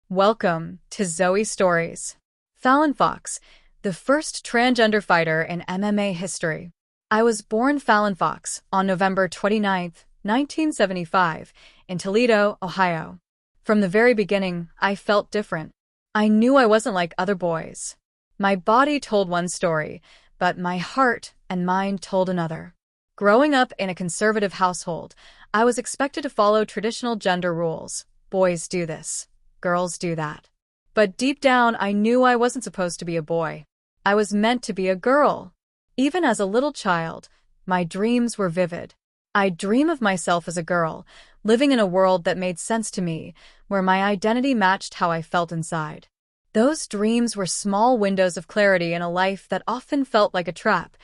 Welcome to Zoe Stories. Fallon Fox, the first transgender fighter in MMA history. I was born Fallon Fox on November 29, 1975, in Toledo, Ohio. From the very beginning, I felt different. I knew I wasn't like other boys. My body told one story, but my heart and mind told another. Growing up in a conservative household, I was expected to follow traditional gender rules. Boys do this. Girls do that. But deep down, I knew I wasn't supposed to be a boy. I was meant to be a girl. Even as a little child, my dreams were vivid. I'd dream of myself as a girl, living in a world that made sense to me, where my identity matched how I felt inside. Those dreams were small windows of clarity in a life that often felt like a trap,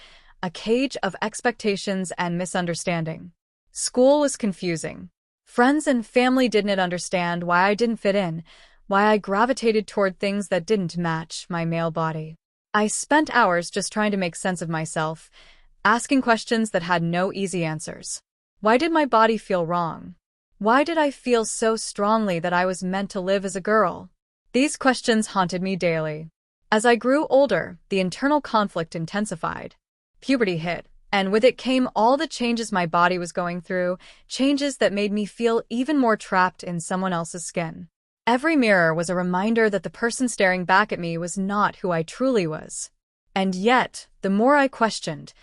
a cage of expectations and misunderstanding. School was confusing. Friends and family didn't understand why I didn't fit in, why I gravitated toward things that didn't match my male body. I spent hours just trying to make sense of myself, asking questions that had no easy answers. Why did my body feel wrong? Why did I feel so strongly that I was meant to live as a girl? These questions haunted me daily. As I grew older, the internal conflict intensified. Puberty hit, and with it came all the changes my body was going through, changes that made me feel even more trapped in someone else's skin. Every mirror was a reminder that the person staring back at me was not who I truly was. And yet, the more I questioned,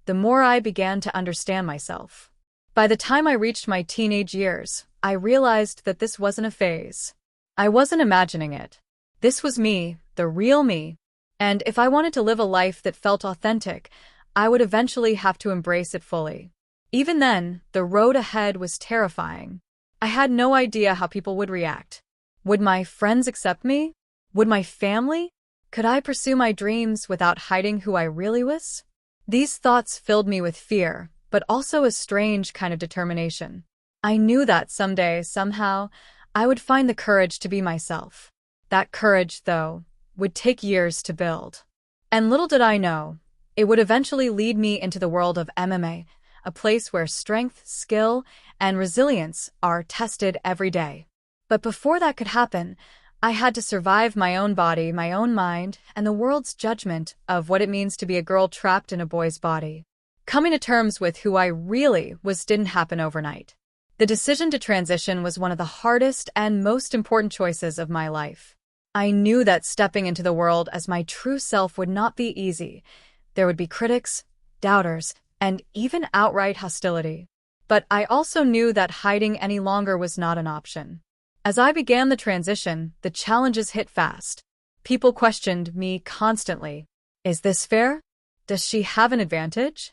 the more I began to understand myself. By the time I reached my teenage years, I realized that this wasn't a phase. I wasn't imagining it. This was me, the real me. And if I wanted to live a life that felt authentic, I would eventually have to embrace it fully. Even then, the road ahead was terrifying. I had no idea how people would react. Would my friends accept me? Would my family? Could I pursue my dreams without hiding who I really was? These thoughts filled me with fear, but also a strange kind of determination. I knew that someday, somehow, I would find the courage to be myself. That courage, though, would take years to build. And little did I know, it would eventually lead me into the world of MMA, a place where strength, skill, and resilience are tested every day. But before that could happen, I had to survive my own body, my own mind, and the world's judgment of what it means to be a girl trapped in a boy's body. Coming to terms with who I really was didn't happen overnight. The decision to transition was one of the hardest and most important choices of my life. I knew that stepping into the world as my true self would not be easy. There would be critics, doubters, and even outright hostility. But I also knew that hiding any longer was not an option. As I began the transition, the challenges hit fast. People questioned me constantly. Is this fair? Does she have an advantage?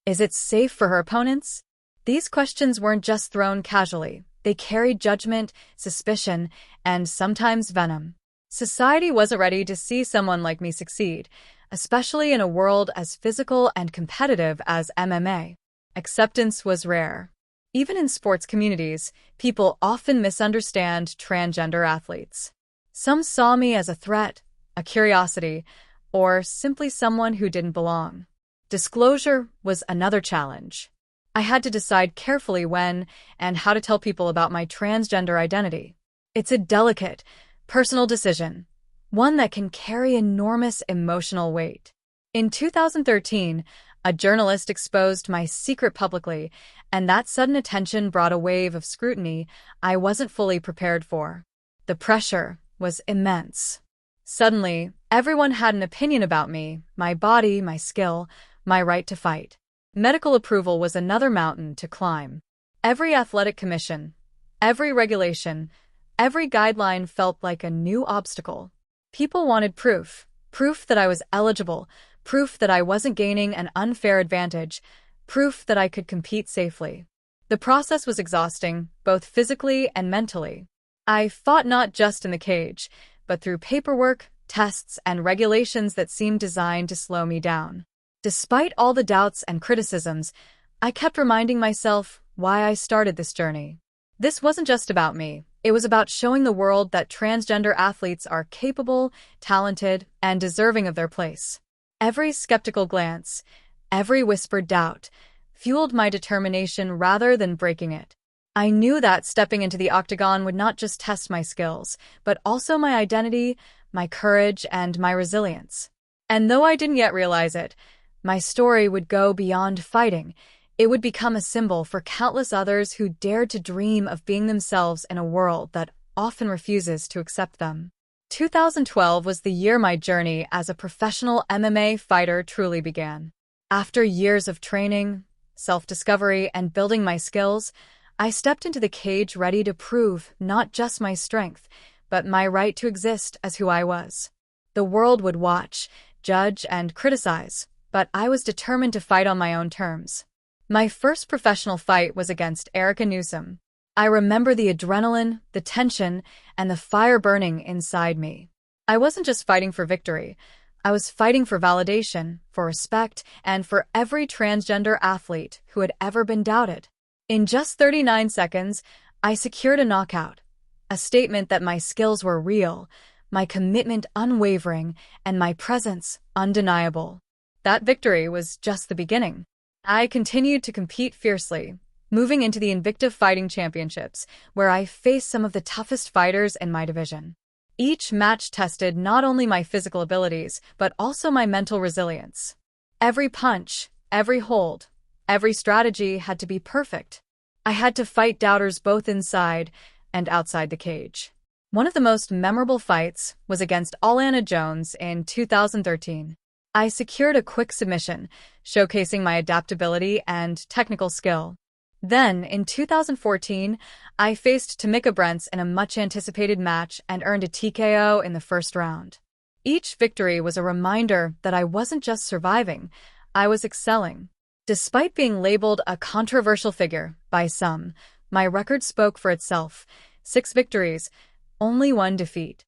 Is it safe for her opponents? These questions weren't just thrown casually. They carried judgment, suspicion, and sometimes venom. Society wasn't ready to see someone like me succeed, especially in a world as physical and competitive as MMA. Acceptance was rare. Even in sports communities, people often misunderstand transgender athletes. Some saw me as a threat, a curiosity, or simply someone who didn't belong. Disclosure was another challenge. I had to decide carefully when and how to tell people about my transgender identity. It's a delicate, personal decision, one that can carry enormous emotional weight. In 2013, a journalist exposed my secret publicly, and that sudden attention brought a wave of scrutiny I wasn't fully prepared for. The pressure was immense. Suddenly, everyone had an opinion about me, my body, my skill, my right to fight. Medical approval was another mountain to climb. Every athletic commission, every regulation, every guideline felt like a new obstacle. People wanted proof that I was eligible, proof that I wasn't gaining an unfair advantage, proof that I could compete safely. The process was exhausting, both physically and mentally. I fought not just in the cage, but through paperwork, tests, and regulations that seemed designed to slow me down. Despite all the doubts and criticisms, I kept reminding myself why I started this journey. This wasn't just about me. It was about showing the world that transgender athletes are capable, talented, and deserving of their place. Every skeptical glance, every whispered doubt, fueled my determination rather than breaking it. I knew that stepping into the octagon would not just test my skills, but also my identity, my courage, and my resilience. And though I didn't yet realize it, my story would go beyond fighting. It would become a symbol for countless others who dared to dream of being themselves in a world that often refuses to accept them. 2012 was the year my journey as a professional MMA fighter truly began. After years of training, self-discovery, and building my skills, I stepped into the cage ready to prove not just my strength, but my right to exist as who I was. The world would watch, judge, and criticize, but I was determined to fight on my own terms. My first professional fight was against Erica Newsom. I remember the adrenaline, the tension, and the fire burning inside me. I wasn't just fighting for victory. I was fighting for validation, for respect, and for every transgender athlete who had ever been doubted. In just 39 seconds, I secured a knockout, a statement that my skills were real, my commitment unwavering, and my presence undeniable. That victory was just the beginning. I continued to compete fiercely, moving into the Invictive Fighting Championships, where I faced some of the toughest fighters in my division. Each match tested not only my physical abilities, but also my mental resilience. Every punch, every hold, every strategy had to be perfect. I had to fight doubters both inside and outside the cage. One of the most memorable fights was against Alana Jones in 2013. I secured a quick submission, showcasing my adaptability and technical skill. Then, in 2014, I faced Tamika Brents in a much-anticipated match and earned a TKO in the first round. Each victory was a reminder that I wasn't just surviving, I was excelling. Despite being labeled a controversial figure by some, my record spoke for itself. 6 victories, only 1 defeat.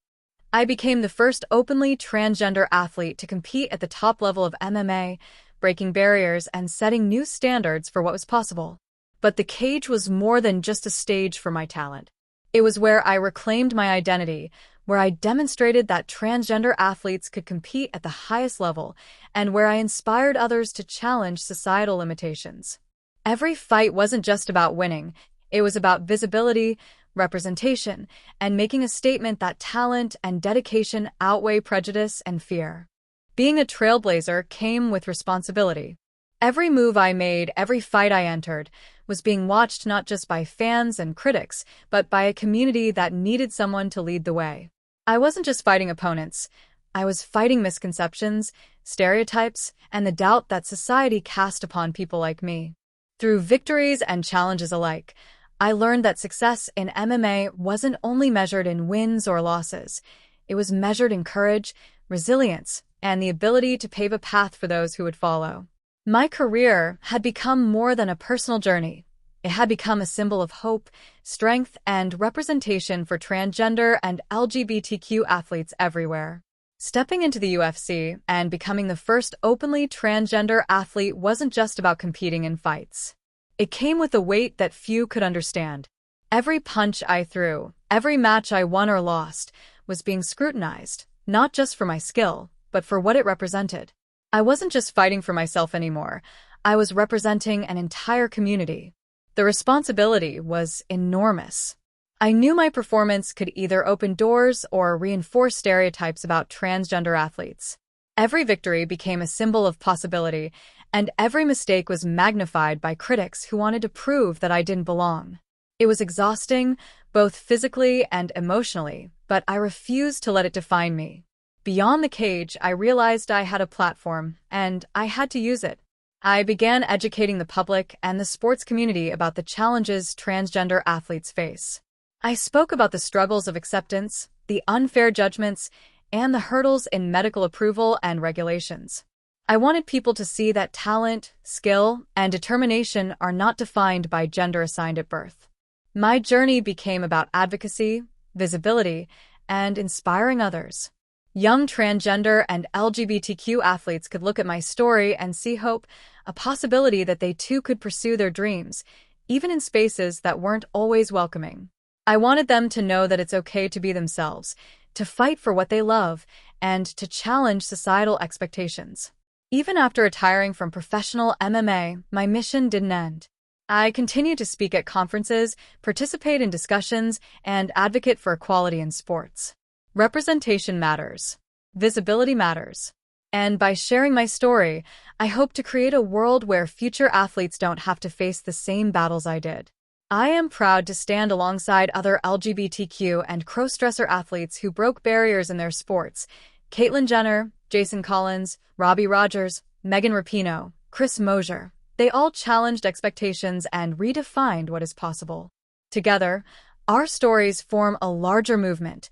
I became the first openly transgender athlete to compete at the top level of MMA, breaking barriers and setting new standards for what was possible. But the cage was more than just a stage for my talent. It was where I reclaimed my identity, where I demonstrated that transgender athletes could compete at the highest level, and where I inspired others to challenge societal limitations. Every fight wasn't just about winning, it was about visibility, representation, and making a statement that talent and dedication outweigh prejudice and fear. Being a trailblazer came with responsibility. Every move I made, every fight I entered, was being watched not just by fans and critics, but by a community that needed someone to lead the way. I wasn't just fighting opponents. I was fighting misconceptions, stereotypes, and the doubt that society cast upon people like me. Through victories and challenges alike, I learned that success in MMA wasn't only measured in wins or losses. It was measured in courage, resilience, and the ability to pave a path for those who would follow. My career had become more than a personal journey. It had become a symbol of hope, strength, and representation for transgender and LGBTQ athletes everywhere. Stepping into the UFC and becoming the first openly transgender athlete wasn't just about competing in fights. It came with a weight that few could understand. Every punch I threw, every match I won or lost, was being scrutinized, not just for my skill, but for what it represented. I wasn't just fighting for myself anymore. I was representing an entire community. The responsibility was enormous. I knew my performance could either open doors or reinforce stereotypes about transgender athletes. Every victory became a symbol of possibility, and every mistake was magnified by critics who wanted to prove that I didn't belong. It was exhausting, both physically and emotionally, but I refused to let it define me. Beyond the cage, I realized I had a platform, and I had to use it. I began educating the public and the sports community about the challenges transgender athletes face. I spoke about the struggles of acceptance, the unfair judgments, and the hurdles in medical approval and regulations. I wanted people to see that talent, skill, and determination are not defined by gender assigned at birth. My journey became about advocacy, visibility, and inspiring others. Young transgender and LGBTQ athletes could look at my story and see hope, a possibility that they too could pursue their dreams, even in spaces that weren't always welcoming. I wanted them to know that it's okay to be themselves, to fight for what they love, and to challenge societal expectations. Even after retiring from professional MMA, my mission didn't end. I continue to speak at conferences, participate in discussions, and advocate for equality in sports. Representation matters. Visibility matters. And by sharing my story, I hope to create a world where future athletes don't have to face the same battles I did. I am proud to stand alongside other LGBTQ and crossdresser athletes who broke barriers in their sports. Caitlyn Jenner, Jason Collins, Robbie Rogers, Megan Rapinoe, Chris Mosier. They all challenged expectations and redefined what is possible. Together, our stories form a larger movement,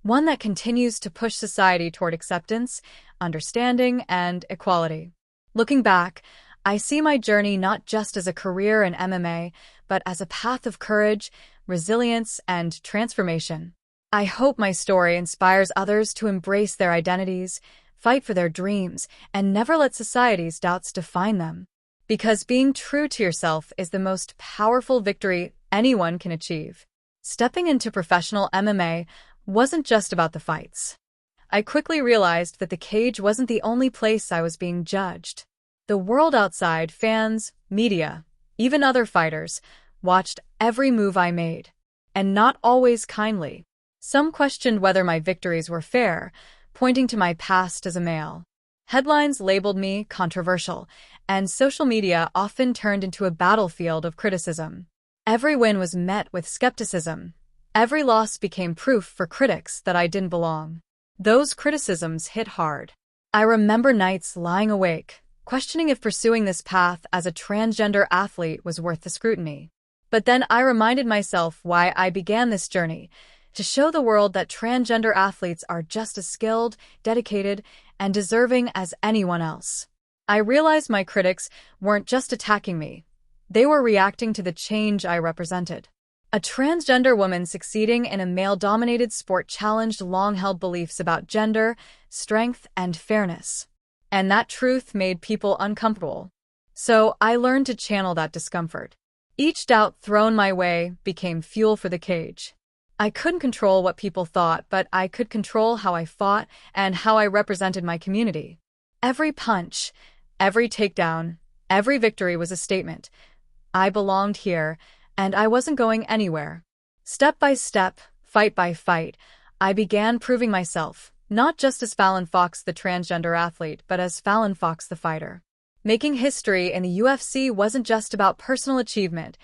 one that continues to push society toward acceptance, understanding, and equality. Looking back, I see my journey not just as a career in MMA, but as a path of courage, resilience, and transformation. I hope my story inspires others to embrace their identities, fight for their dreams, and never let society's doubts define them. Because being true to yourself is the most powerful victory anyone can achieve. Stepping into professional MMA wasn't just about the fights. I quickly realized that the cage wasn't the only place I was being judged. The world outside, fans, media, even other fighters, watched every move I made, and not always kindly. Some questioned whether my victories were fair, pointing to my past as a male. Headlines labeled me controversial, and social media often turned into a battlefield of criticism. Every win was met with skepticism. Every loss became proof for critics that I didn't belong. Those criticisms hit hard. I remember nights lying awake, questioning if pursuing this path as a transgender athlete was worth the scrutiny. But then I reminded myself why I began this journey, to show the world that transgender athletes are just as skilled, dedicated, and deserving as anyone else. I realized my critics weren't just attacking me. They were reacting to the change I represented. A transgender woman succeeding in a male-dominated sport challenged long-held beliefs about gender, strength, and fairness. And that truth made people uncomfortable. So I learned to channel that discomfort. Each doubt thrown my way became fuel for the cage. I couldn't control what people thought, but I could control how I fought and how I represented my community. Every punch, every takedown, every victory was a statement. I belonged here, and I wasn't going anywhere. Step by step, fight by fight, I began proving myself, not just as Fallon Fox the transgender athlete, but as Fallon Fox the fighter. Making history in the UFC wasn't just about personal achievement.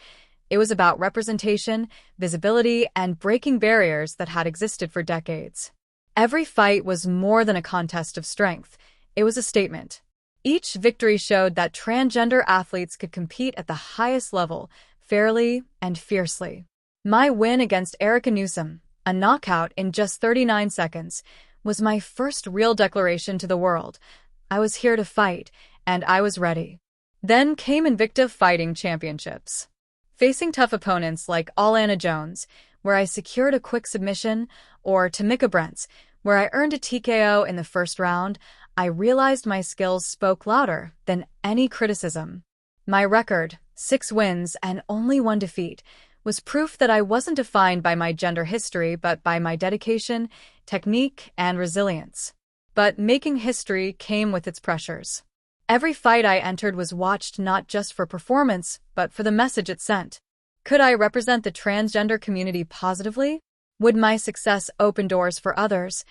It was about representation, visibility, and breaking barriers that had existed for decades. Every fight was more than a contest of strength. It was a statement. Each victory showed that transgender athletes could compete at the highest level, fairly and fiercely. My win against Erica Newsom, a knockout in just 39 seconds, was my first real declaration to the world. I was here to fight, and I was ready. Then came Invicta Fighting Championships. Facing tough opponents like Alana Jones, where I secured a quick submission, or Tamika Brents, where I earned a TKO in the first round, I realized my skills spoke louder than any criticism. My record, 6 wins and only 1 defeat, was proof that I wasn't defined by my gender history but by my dedication, technique, and resilience. But making history came with its pressures. Every fight I entered was watched not just for performance, but for the message it sent. Could I represent the transgender community positively? Would my success open doors for others?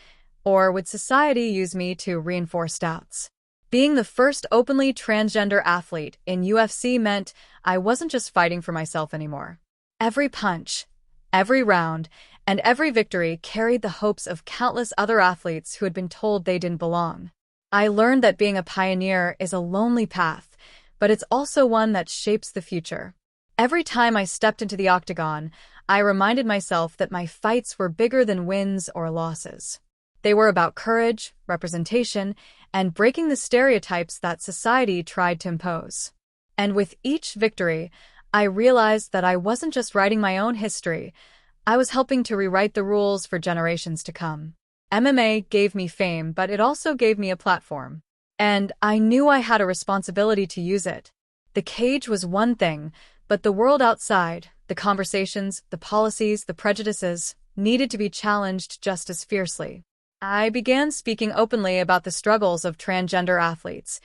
Or would society use me to reinforce doubts? Being the first openly transgender athlete in UFC meant I wasn't just fighting for myself anymore. Every punch, every round, and every victory carried the hopes of countless other athletes who had been told they didn't belong. I learned that being a pioneer is a lonely path, but it's also one that shapes the future. Every time I stepped into the octagon, I reminded myself that my fights were bigger than wins or losses. They were about courage, representation, and breaking the stereotypes that society tried to impose. And with each victory, I realized that I wasn't just writing my own history, I was helping to rewrite the rules for generations to come. MMA gave me fame, but it also gave me a platform. And I knew I had a responsibility to use it. The cage was one thing, but the world outside, the conversations, the policies, the prejudices, needed to be challenged just as fiercely. I began speaking openly about the struggles of transgender athletes.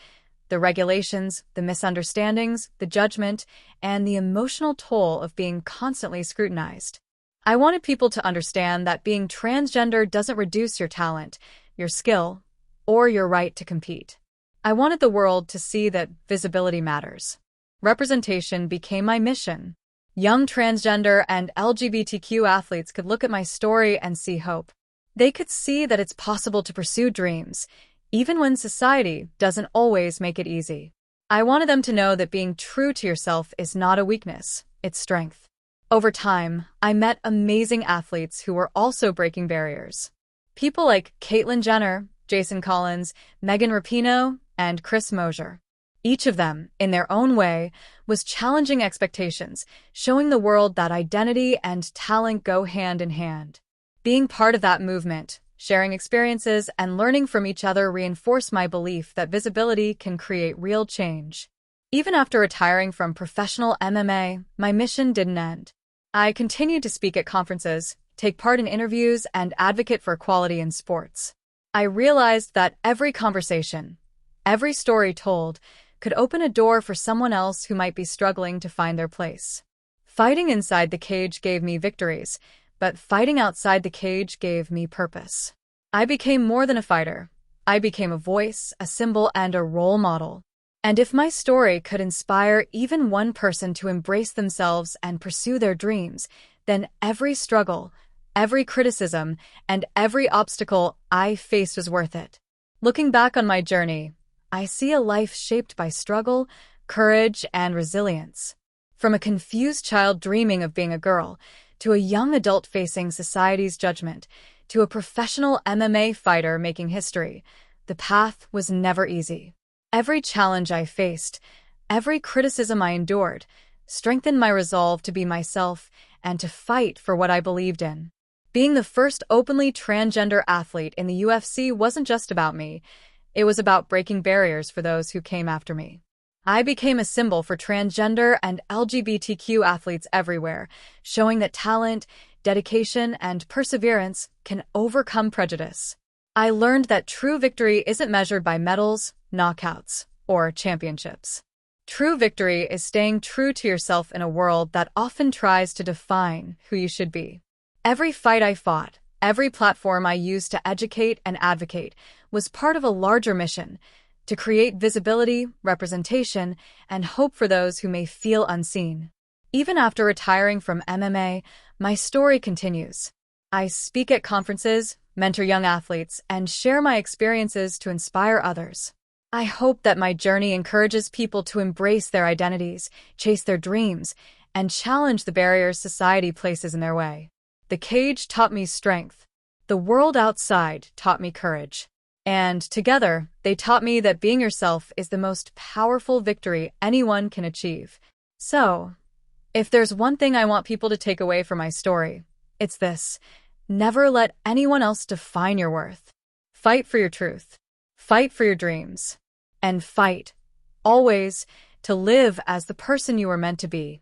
the regulations, the misunderstandings, the judgment, and the emotional toll of being constantly scrutinized. I wanted people to understand that being transgender doesn't reduce your talent, your skill, or your right to compete. I wanted the world to see that visibility matters. Representation became my mission. Young transgender and LGBTQ athletes could look at my story and see hope. They could see that it's possible to pursue dreams, even when society doesn't always make it easy. I wanted them to know that being true to yourself is not a weakness, it's strength. Over time, I met amazing athletes who were also breaking barriers. People like Caitlyn Jenner, Jason Collins, Megan Rapinoe, and Chris Mosier. Each of them, in their own way, was challenging expectations, showing the world that identity and talent go hand in hand. Being part of that movement, sharing experiences, and learning from each other reinforced my belief that visibility can create real change. Even after retiring from professional MMA, my mission didn't end. I continued to speak at conferences, take part in interviews, and advocate for equality in sports. I realized that every conversation, every story told, could open a door for someone else who might be struggling to find their place. Fighting inside the cage gave me victories, but fighting outside the cage gave me purpose. I became more than a fighter. I became a voice, a symbol, and a role model. And if my story could inspire even one person to embrace themselves and pursue their dreams, then every struggle, every criticism, and every obstacle I faced was worth it. Looking back on my journey, I see a life shaped by struggle, courage, and resilience. From a confused child dreaming of being a girl, to a young adult facing society's judgment, to a professional MMA fighter making history, the path was never easy. Every challenge I faced, every criticism I endured, strengthened my resolve to be myself and to fight for what I believed in. Being the first openly transgender athlete in the UFC wasn't just about me. It was about breaking barriers for those who came after me. I became a symbol for transgender and LGBTQ athletes everywhere, showing that talent, dedication, and perseverance can overcome prejudice. I learned that true victory isn't measured by medals, knockouts, or championships. True victory is staying true to yourself in a world that often tries to define who you should be. Every fight I fought, every platform I used to educate and advocate was part of a larger mission, to create visibility, representation, and hope for those who may feel unseen. Even after retiring from MMA, my story continues. I speak at conferences, mentor young athletes, and share my experiences to inspire others. I hope that my journey encourages people to embrace their identities, chase their dreams, and challenge the barriers society places in their way. The cage taught me strength. The world outside taught me courage. And together, they taught me that being yourself is the most powerful victory anyone can achieve. So, if there's one thing I want people to take away from my story, it's this: never let anyone else define your worth. Fight for your truth. Fight for your dreams. And fight, always, to live as the person you were meant to be.